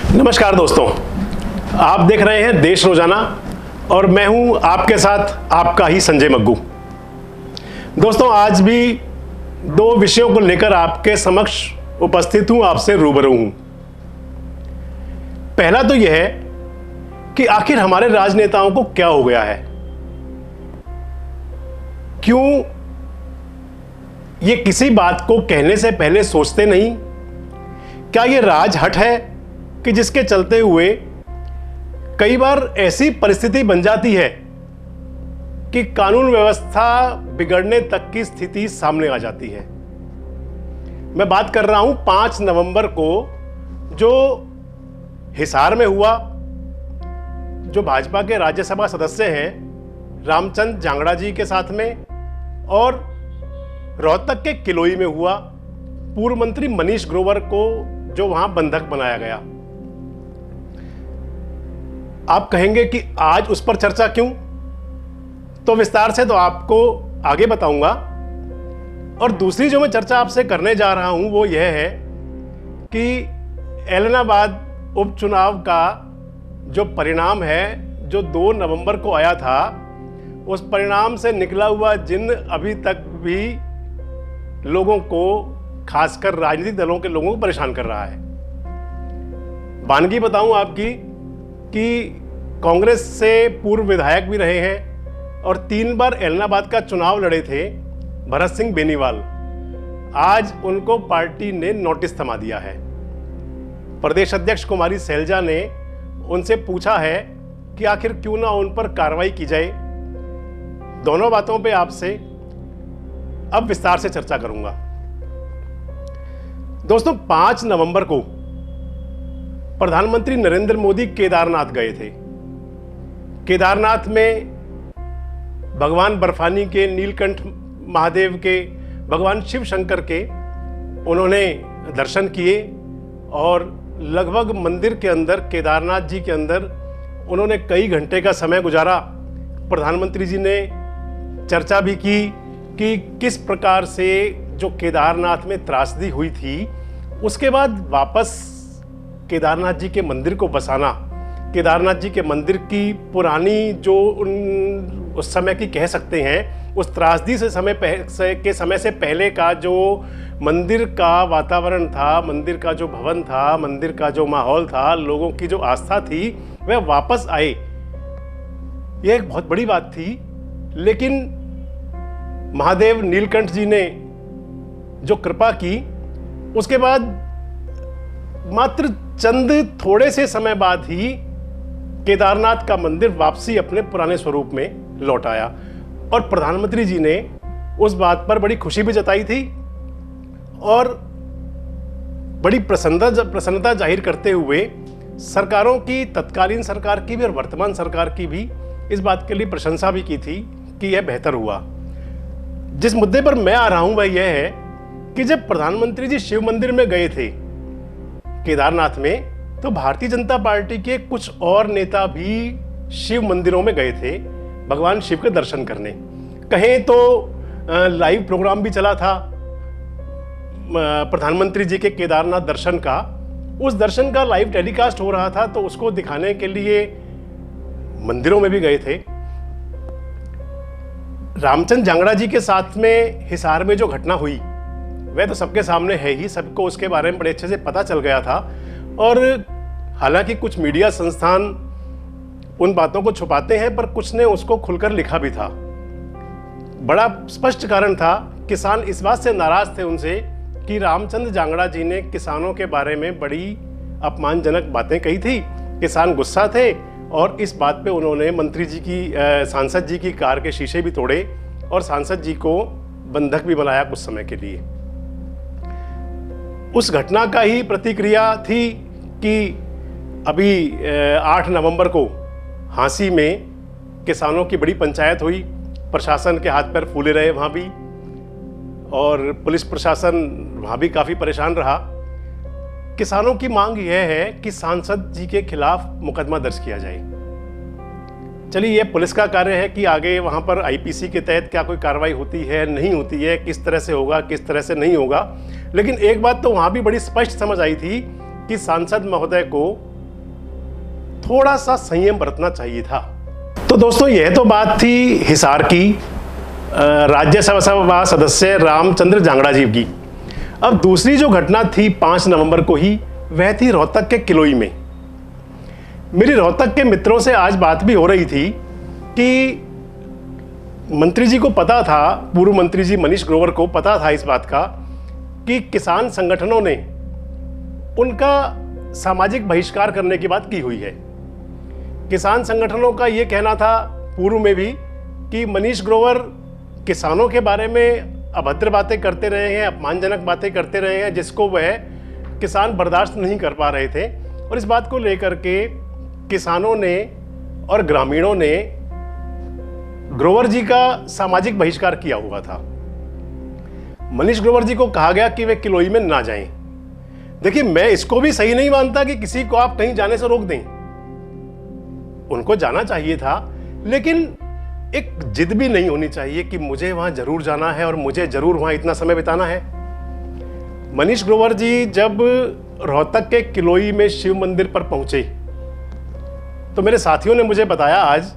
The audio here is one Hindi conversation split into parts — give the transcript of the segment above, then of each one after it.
नमस्कार दोस्तों, आप देख रहे हैं देश रोजाना और मैं हूं आपके साथ आपका ही संजय मग्गू। दोस्तों, आज भी दो विषयों को लेकर आपके समक्ष उपस्थित हूं, आपसे रूबरू हूं। पहला तो यह है कि आखिर हमारे राजनेताओं को क्या हो गया है, क्यों ये किसी बात को कहने से पहले सोचते नहीं। क्या ये राजहट है कि जिसके चलते हुए कई बार ऐसी परिस्थिति बन जाती है कि कानून व्यवस्था बिगड़ने तक की स्थिति सामने आ जाती है। मैं बात कर रहा हूं 5 नवंबर को जो हिसार में हुआ, जो भाजपा के राज्यसभा सदस्य हैं रामचंद्र जांगड़ा जी के साथ में, और रोहतक के किलोई में हुआ पूर्व मंत्री मनीष ग्रोवर को जो वहां बंधक बनाया गया। आप कहेंगे कि आज उस पर चर्चा क्यों, तो विस्तार से तो आपको आगे बताऊंगा। और दूसरी जो मैं चर्चा आपसे करने जा रहा हूं वो यह है कि एलनाबाद उपचुनाव का जो परिणाम है, जो 2 नवंबर को आया था, उस परिणाम से निकला हुआ जिन्न अभी तक भी लोगों को, खासकर राजनीतिक दलों के लोगों को परेशान कर रहा है। वानगी बताऊं आपकी कि कांग्रेस से पूर्व विधायक भी रहे हैं और 3 बार एलनाबाद का चुनाव लड़े थे भरत सिंह बेनीवाल। आज उनको पार्टी ने नोटिस थमा दिया है। प्रदेश अध्यक्ष कुमारी सैलजा ने उनसे पूछा है कि आखिर क्यों ना उन पर कार्रवाई की जाए। दोनों बातों पे आपसे अब विस्तार से चर्चा करूंगा। दोस्तों, 5 नवंबर को प्रधानमंत्री नरेंद्र मोदी केदारनाथ गए थे। केदारनाथ में भगवान बर्फानी के, नीलकंठ महादेव के, भगवान शिव शंकर के उन्होंने दर्शन किए और लगभग मंदिर के अंदर, केदारनाथ जी के अंदर उन्होंने कई घंटे का समय गुजारा। प्रधानमंत्री जी ने चर्चा भी की कि किस प्रकार से जो केदारनाथ में त्रासदी हुई थी, उसके बाद वापस केदारनाथ जी के मंदिर को बसाना, केदारनाथ जी के मंदिर की पुरानी जो उस समय की कह सकते हैं, उस त्रासदी से समय से पहले का जो मंदिर का वातावरण था, मंदिर का जो भवन था, मंदिर का जो माहौल था, लोगों की जो आस्था थी, वह वापस आए। यह एक बहुत बड़ी बात थी। लेकिन महादेव नीलकंठ जी ने जो कृपा की, उसके बाद मात्र चंद थोड़े से समय बाद ही केदारनाथ का मंदिर वापसी अपने पुराने स्वरूप में लौट आया। और प्रधानमंत्री जी ने उस बात पर बड़ी खुशी भी जताई थी और बड़ी प्रसन्नता जाहिर करते हुए सरकारों की, तत्कालीन सरकार की भी और वर्तमान सरकार की भी, इस बात के लिए प्रशंसा भी की थी कि यह बेहतर हुआ। जिस मुद्दे पर मैं आ रहा हूं वह यह है कि जब प्रधानमंत्री जी शिव मंदिर में गए थे केदारनाथ में, तो भारतीय जनता पार्टी के कुछ और नेता भी शिव मंदिरों में गए थे भगवान शिव के दर्शन करने। कहें तो लाइव प्रोग्राम भी चला था प्रधानमंत्री जी के केदारनाथ दर्शन का। उस दर्शन का लाइव टेलीकास्ट हो रहा था, तो उसको दिखाने के लिए मंदिरों में भी गए थे। रामचंद्र जांगड़ा जी के साथ में हिसार में जो घटना हुई, वह तो सबके सामने है ही, सबको उसके बारे में बड़े अच्छे से पता चल गया था। और हालांकि कुछ मीडिया संस्थान उन बातों को छुपाते हैं, पर कुछ ने उसको खुलकर लिखा भी था। बड़ा स्पष्ट कारण था, किसान इस बात से नाराज थे उनसे कि रामचंद्र जांगड़ा जी ने किसानों के बारे में बड़ी अपमानजनक बातें कही थी। किसान गुस्सा थे और इस बात पे उन्होंने मंत्री जी की, सांसद जी की कार के शीशे भी तोड़े और सांसद जी को बंधक भी बनाया कुछ समय के लिए। उस घटना का ही प्रतिक्रिया थी कि अभी 8 नवंबर को हांसी में किसानों की बड़ी पंचायत हुई। प्रशासन के हाथ पैर फूले रहे वहाँ भी, और पुलिस प्रशासन वहाँ भी काफ़ी परेशान रहा। किसानों की मांग यह है कि सांसद जी के खिलाफ मुकदमा दर्ज किया जाए। चलिए, यह पुलिस का कार्य है कि आगे वहाँ पर आईपीसी के तहत क्या कोई कार्रवाई होती है, नहीं होती है, किस तरह से होगा, किस तरह से नहीं होगा। लेकिन एक बात तो वहाँ भी बड़ी स्पष्ट समझ आई थी कि सांसद महोदय को थोड़ा सा संयम बरतना चाहिए था। तो दोस्तों, यह तो बात थी हिसार की राज्यसभा सदस्य रामचंद्र जांगड़ा जी की। अब दूसरी जो घटना थी 5 नवंबर को ही, वह थी रोहतक के किलोई में। मेरी रोहतक के मित्रों से आज बात भी हो रही थी कि मंत्री जी को पता था, पूर्व मंत्री जी मनीष ग्रोवर को पता था इस बात का कि किसान संगठनों ने उनका सामाजिक बहिष्कार करने की बात की हुई है। किसान संगठनों का यह कहना था पूर्व में भी कि मनीष ग्रोवर किसानों के बारे में अभद्र बातें करते रहे हैं, अपमानजनक बातें करते रहे हैं, जिसको वह किसान बर्दाश्त नहीं कर पा रहे थे। और इस बात को लेकर के किसानों ने और ग्रामीणों ने ग्रोवर जी का सामाजिक बहिष्कार किया हुआ था। मनीष ग्रोवर जी को कहा गया कि वे किलोई में ना जाएं। देखिए, मैं इसको भी सही नहीं मानता कि किसी को आप कहीं जाने से रोक दें। उनको जाना चाहिए था, लेकिन एक जिद भी नहीं होनी चाहिए कि मुझे वहां जरूर जाना है और मुझे जरूर वहां इतना समय बिताना है। मनीष ग्रोवर जी जब रोहतक के किलोई में शिव मंदिर पर पहुंचे तो मेरे साथियों ने मुझे बताया आज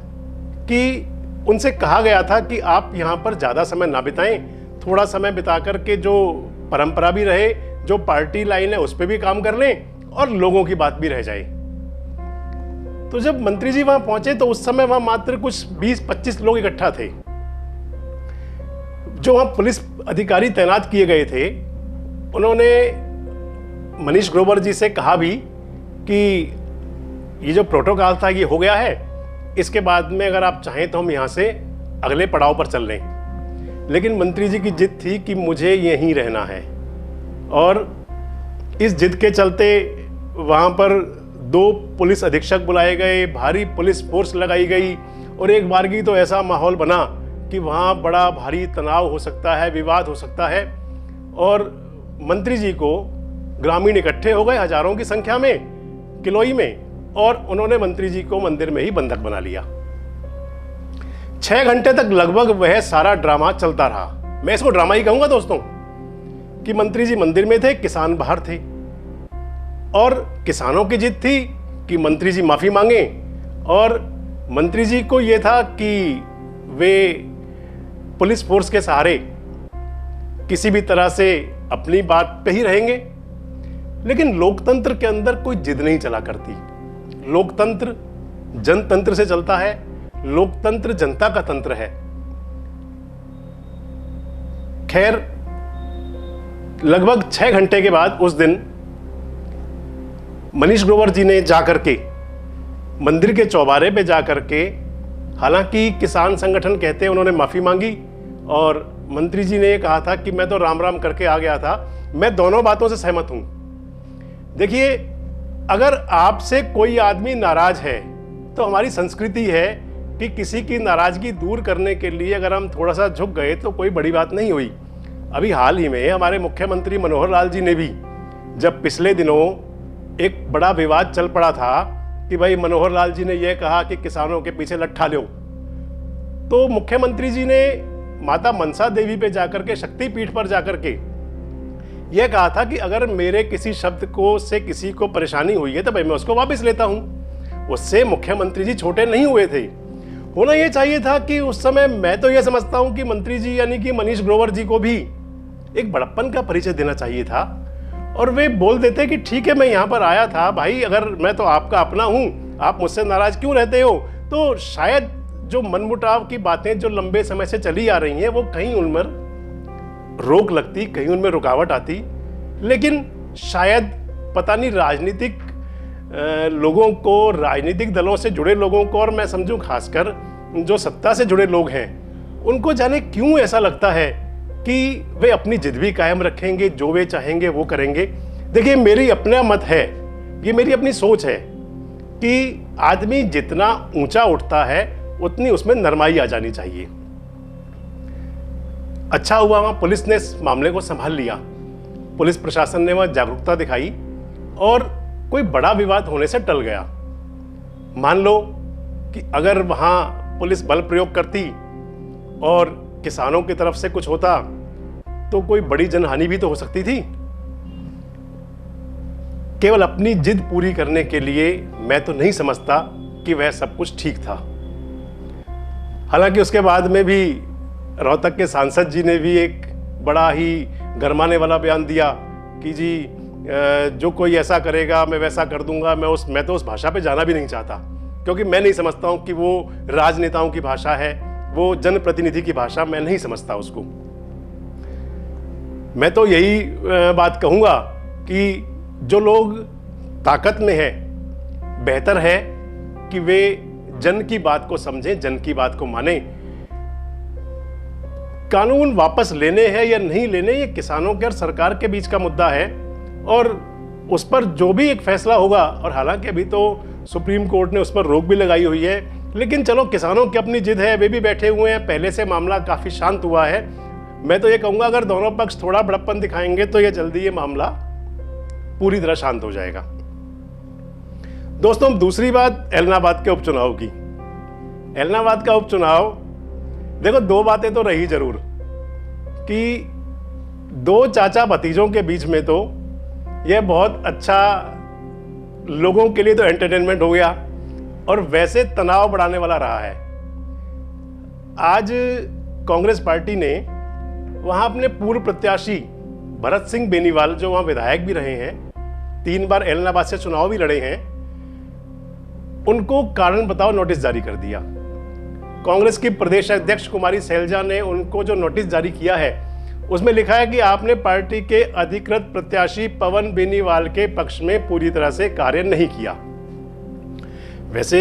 कि उनसे कहा गया था कि आप यहां पर ज्यादा समय ना बिताएं, थोड़ा समय बिता करके जो परंपरा भी रहे, जो पार्टी लाइन है उस पर भी काम कर लें और लोगों की बात भी रह जाए। तो जब मंत्री जी वहां पहुंचे तो उस समय वहां मात्र कुछ 20-25 लोग इकट्ठा थे। जो वहां पुलिस अधिकारी तैनात किए गए थे, उन्होंने मनीष ग्रोवर जी से कहा भी कि ये जो प्रोटोकॉल था ये हो गया है, इसके बाद में अगर आप चाहें तो हम यहां से अगले पड़ाव पर चल लें। लेकिन मंत्री जी की जिद थी कि मुझे यहीं रहना है, और इस जिद के चलते वहां पर 2 पुलिस अधीक्षक बुलाए गए, भारी पुलिस फोर्स लगाई गई, और एक बारगी तो ऐसा माहौल बना कि वहां बड़ा भारी तनाव हो सकता है, विवाद हो सकता है। और मंत्री जी को ग्रामीण इकट्ठे हो गए हजारों की संख्या में किलोई में, और उन्होंने मंत्री जी को मंदिर में ही बंधक बना लिया। 6 घंटे तक लगभग वह सारा ड्रामा चलता रहा। मैं इसको ड्रामा ही कहूंगा दोस्तों, कि मंत्री जी मंदिर में थे, किसान बाहर थे, और किसानों की जिद थी कि मंत्री जी माफी मांगे, और मंत्री जी को यह था कि वे पुलिस फोर्स के सहारे किसी भी तरह से अपनी बात पे ही रहेंगे। लेकिन लोकतंत्र के अंदर कोई जिद नहीं चला करती। लोकतंत्र जनतंत्र से चलता है, लोकतंत्र जनता का तंत्र है। खैर, लगभग 6 घंटे के बाद उस दिन मनीष ग्रोवर जी ने जाकर के मंदिर के चौबारे पे जाकर के, हालांकि किसान संगठन कहते हैं उन्होंने माफी मांगी, और मंत्री जी ने कहा था कि मैं तो राम राम करके आ गया था। मैं दोनों बातों से सहमत हूं। देखिए, अगर आपसे कोई आदमी नाराज है तो हमारी संस्कृति है कि किसी की नाराजगी दूर करने के लिए अगर हम थोड़ा सा झुक गए तो कोई बड़ी बात नहीं हुई। अभी हाल ही में हमारे मुख्यमंत्री मनोहर लाल जी ने भी, जब पिछले दिनों एक बड़ा विवाद चल पड़ा था कि भाई मनोहर लाल जी ने यह कहा कि किसानों के पीछे लट्ठा लो, तो मुख्यमंत्री जी ने माता मनसा देवी पे जाकर के, शक्तिपीठ पर जाकर के यह कहा था कि अगर मेरे किसी शब्द को से किसी को परेशानी हुई है तो भाई मैं उसको वापस लेता हूं। उससे मुख्यमंत्री जी छोटे नहीं हुए थे। होना यह चाहिए था कि उस समय, मैं तो यह समझता हूं कि मंत्री जी यानी कि मनीष ग्रोवर जी को भी एक बड़प्पन का परिचय देना चाहिए था, और वे बोल देते कि ठीक है, मैं यहां पर आया था भाई, अगर मैं तो आपका अपना हूं, आप मुझसे नाराज क्यों रहते हो। तो शायद जो मनमुटाव की बातें जो लंबे समय से चली आ रही हैं, वो कहीं उनमें रोक लगती, कहीं उनमें रुकावट आती। लेकिन शायद पता नहीं, राजनीतिक लोगों को, राजनीतिक दलों से जुड़े लोगों को, और मैं समझूं खासकर जो सत्ता से जुड़े लोग हैं, उनको जाने क्यों ऐसा लगता है कि वे अपनी जिद भी कायम रखेंगे, जो वे चाहेंगे वो करेंगे। देखिए, मेरी अपना मत है, ये मेरी अपनी सोच है कि आदमी जितना ऊंचा उठता है उतनी उसमें नरमाई आ जानी चाहिए। अच्छा हुआ वहां पुलिस ने इस मामले को संभाल लिया, पुलिस प्रशासन ने वहां जागरूकता दिखाई, और कोई बड़ा विवाद होने से टल गया। मान लो कि अगर वहां पुलिस बल प्रयोग करती और किसानों की तरफ से कुछ होता तो कोई बड़ी जनहानि भी तो हो सकती थी। केवल अपनी जिद पूरी करने के लिए मैं तो नहीं समझता कि वह सब कुछ ठीक था। हालांकि उसके बाद में भी रोहतक के सांसद जी ने भी एक बड़ा ही गरमाने वाला बयान दिया कि जी जो कोई ऐसा करेगा मैं वैसा कर दूंगा। मैं तो उस भाषा पे जाना भी नहीं चाहता, क्योंकि मैं नहीं समझता हूँ कि वो राजनेताओं की भाषा है, वो जनप्रतिनिधि की भाषा मैं नहीं समझता उसको। मैं तो यही बात कहूँगा कि जो लोग ताकत में है, बेहतर है कि वे जन की बात को समझें, जन की बात को मानें। कानून वापस लेने हैं या नहीं लेने, ये किसानों के और सरकार के बीच का मुद्दा है, और उस पर जो भी एक फैसला होगा, और हालांकि अभी तो सुप्रीम कोर्ट ने उस पर रोक भी लगाई हुई है, लेकिन चलो किसानों की अपनी जिद है, वे भी बैठे हुए हैं, पहले से मामला काफ़ी शांत हुआ है। मैं तो ये कहूँगा अगर दोनों पक्ष थोड़ा बड़प्पन दिखाएंगे तो ये जल्दी ये मामला पूरी तरह शांत हो जाएगा। दोस्तों, दूसरी बात एलनाबाद के उपचुनाव की। एलनाबाद का उपचुनाव, देखो दो बातें तो रही जरूर कि दो चाचा भतीजों के बीच में तो यह बहुत अच्छा, लोगों के लिए तो एंटरटेनमेंट हो गया, और वैसे तनाव बढ़ाने वाला रहा है। आज कांग्रेस पार्टी ने वहां अपने पूर्व प्रत्याशी भरत सिंह बेनीवाल, जो वहां विधायक भी रहे हैं, 3 बार एलनाबाद से चुनाव भी लड़े हैं, उनको कारण बताओ नोटिस जारी कर दिया। कांग्रेस की प्रदेश अध्यक्ष कुमारी सैलजा ने उनको जो नोटिस जारी किया है उसमें लिखा है कि आपने पार्टी के अधिकृत प्रत्याशी पवन बेनीवाल के पक्ष में पूरी तरह से कार्य नहीं किया। वैसे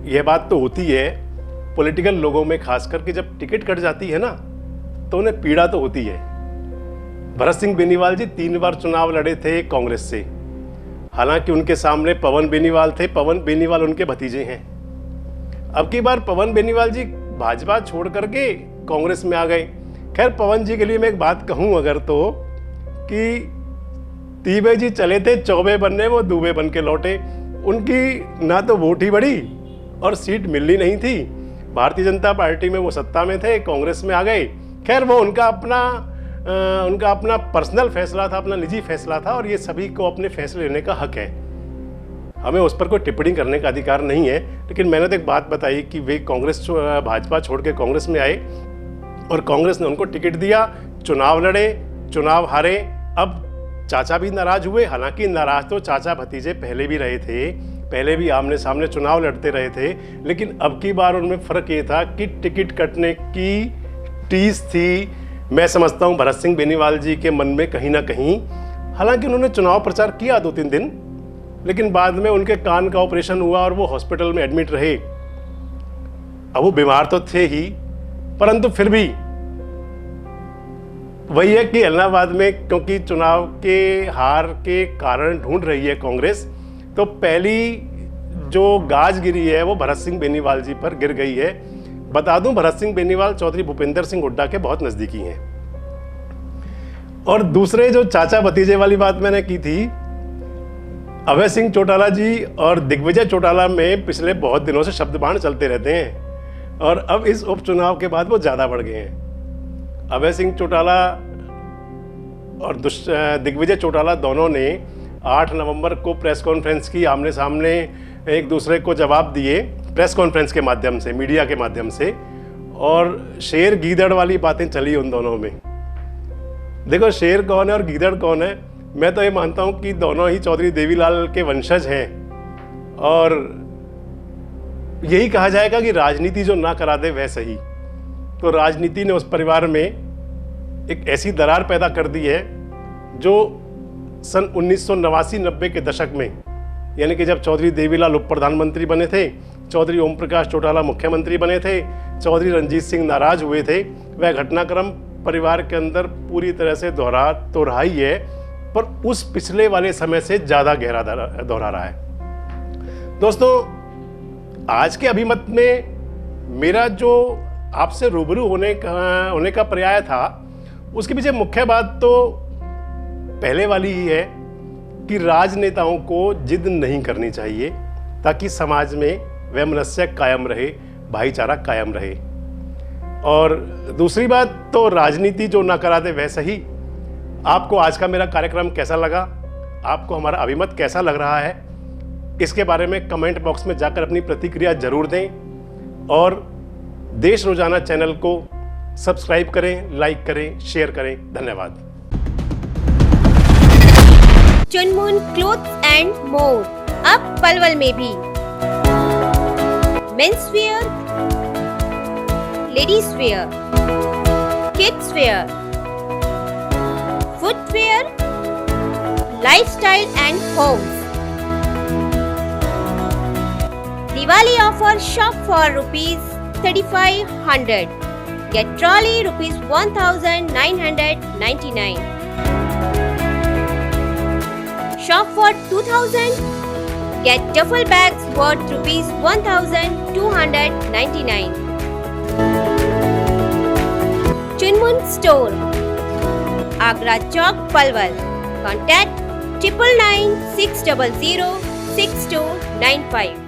यह बात तो होती है पॉलिटिकल लोगों में, खासकर कि जब टिकट कट जाती है ना तो उन्हें पीड़ा तो होती है। भरत सिंह बेनीवाल जी 3 बार चुनाव लड़े थे कांग्रेस से, हालांकि उनके सामने पवन बेनीवाल थे, पवन बेनीवाल उनके भतीजे हैं। अब की बार पवन बेनीवाल जी भाजपा छोड़ करके कांग्रेस में आ गए। खैर, पवन जी के लिए मैं एक बात कहूं अगर तो, कि तीबे जी चले थे चौबे बनने, वो दूबे बन के लौटे। उनकी ना तो वोट ही बढ़ी और सीट मिलनी नहीं थी। भारतीय जनता पार्टी में वो सत्ता में थे, कांग्रेस में आ गए। खैर, वो उनका अपना पर्सनल फैसला था, अपना निजी फैसला था, और ये सभी को अपने फैसले लेने का हक है। हमें उस पर कोई टिप्पणी करने का अधिकार नहीं है। लेकिन मैंने तो एक बात बताई कि वे भाजपा छोड़ के कांग्रेस में आए और कांग्रेस ने उनको टिकट दिया, चुनाव लड़े, चुनाव हारे। अब चाचा भी नाराज हुए, हालांकि नाराज तो चाचा भतीजे पहले भी रहे थे, पहले भी आमने सामने चुनाव लड़ते रहे थे, लेकिन अब की बार उनमें फर्क ये था कि टिकट कटने की टीस थी। मैं समझता हूं भरत सिंह बेनीवाल जी के मन में कहीं ना कहीं, हालांकि उन्होंने चुनाव प्रचार किया 2-3 दिन, लेकिन बाद में उनके कान का ऑपरेशन हुआ और वो हॉस्पिटल में एडमिट रहे। अब वो बीमार तो थे ही, परंतु फिर भी वही है कि इलाहाबाद में क्योंकि चुनाव के हार के कारण ढूंढ रही है कांग्रेस, तो पहली जो गाज गिरी है वो भरत सिंह बेनीवाल जी पर गिर गई है। बता दूं, भरत सिंह बेनीवाल चौधरी भूपेंद्र सिंह हुड्डा के बहुत नजदीकी हैं। और दूसरे जो चाचा भतीजे वाली बात मैंने की थी, अभय सिंह चौटाला जी और दिग्विजय चौटाला में पिछले बहुत दिनों से शब्दबाण चलते रहते हैं, और अब इस उपचुनाव के बाद वो ज्यादा बढ़ गए हैं। अभय सिंह चौटाला और दिग्विजय चौटाला दोनों ने 8 नवंबर को प्रेस कॉन्फ्रेंस की, आमने सामने एक दूसरे को जवाब दिए प्रेस कॉन्फ्रेंस के माध्यम से, मीडिया के माध्यम से, और शेर गीदड़ वाली बातें चली उन दोनों में। देखो, शेर कौन है और गीदड़ कौन है, मैं तो ये मानता हूं कि दोनों ही चौधरी देवीलाल के वंशज हैं, और यही कहा जाएगा कि राजनीति जो ना करा दे वह सही। तो राजनीति ने उस परिवार में एक ऐसी दरार पैदा कर दी है जो सन 1989-90 के दशक में, यानी कि जब चौधरी देवीलाल उप प्रधानमंत्री बने थे, चौधरी ओम प्रकाश चौटाला मुख्यमंत्री बने थे, चौधरी रंजीत सिंह नाराज हुए थे, वह घटनाक्रम परिवार के अंदर पूरी तरह से दोहरा तो रहा ही है, पर उस पिछले वाले समय से ज़्यादा गहरा दोहरा रहा है। दोस्तों, आज के अभिमत में मेरा जो आपसे रूबरू होने का पर्याय था, उसके पीछे मुख्य बात तो पहले वाली ही है कि राजनेताओं को जिद नहीं करनी चाहिए, ताकि समाज में वैमनस्य कायम रहे, भाईचारा कायम रहे। और दूसरी बात तो राजनीति जो ना करा दे वह सही। आपको आज का मेरा कार्यक्रम कैसा लगा, आपको हमारा अभिमत कैसा लग रहा है, इसके बारे में कमेंट बॉक्स में जाकर अपनी प्रतिक्रिया जरूर दें और देश रोजाना चैनल को सब्सक्राइब करें, लाइक करें, शेयर करें। धन्यवाद। चुनमुन क्लोथ्स एंड मोर अब पलवल में भी men's wear, ladies wear, kids wear, footwear, lifestyle and homes. Diwali offer shop for ₹3,500. Get trolley ₹1,999. Shop for 2,000. Get duffel bags worth ₹1,299. Chunmun Store, Agra Chowk, Palwal. Contact 9996006295.